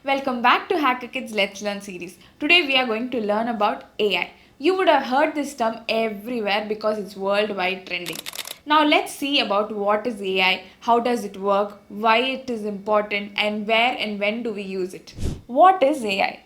Welcome back to HackerKID's Let's Learn series. Today we are going to learn about AI. You would have heard this term everywhere because it's worldwide trending. Now let's see about what is AI, how does it work, why it is important, and where and when do we use it. What is AI?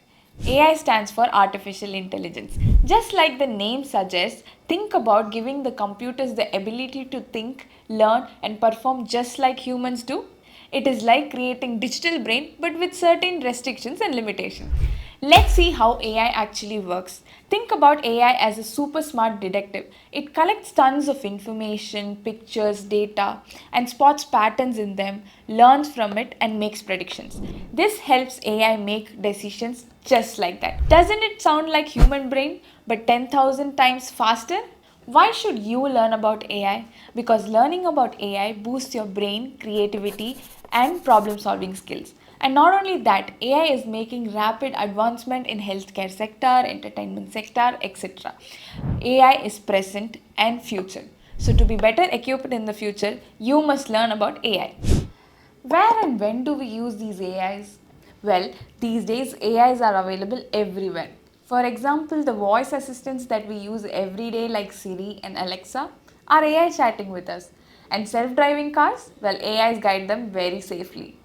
AI stands for Artificial Intelligence. Just like the name suggests, think about giving the computers the ability to think, learn, and perform just like humans do. It is like creating digital brain but with certain restrictions and limitations. Let's see how AI actually works. Think about AI as a super smart detective. It collects tons of information, pictures, data, and spots patterns in them, learns from it, and makes predictions. This helps AI make decisions just like that. Doesn't it sound like human brain but 10,000 times faster? Why should you learn about AI? Because learning about AI boosts your brain, creativity, and problem solving skills. And not only that, AI is making rapid advancement in healthcare sector, entertainment sector, etc. AI is present and future. So to be better equipped in the future, you must learn about AI. Where and when do we use these AIs? Well, these days AIs are available everywhere. For example, the voice assistants that we use every day like Siri and Alexa are AI chatting with us. And self-driving cars? Well, AIs guide them very safely.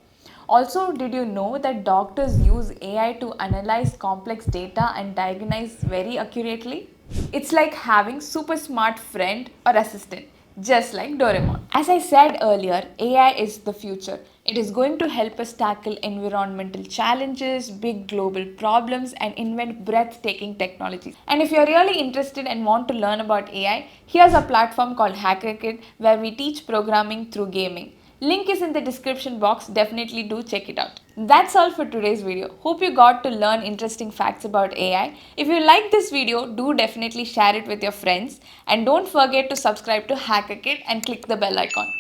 Also, did you know that doctors use AI to analyze complex data and diagnose very accurately? It's like having super smart friend or assistant, just like Doraemon. As I said earlier, AI is the future. It is going to help us tackle environmental challenges, big global problems, and invent breathtaking technologies. And if you're really interested and want to learn about AI, here's a platform called HackerKID where we teach programming through gaming. Link is in the description box, definitely do check it out. That's all for today's video. Hope you got to learn interesting facts about AI. If you like this video, do definitely share it with your friends and don't forget to subscribe to HackerKID and click the bell icon.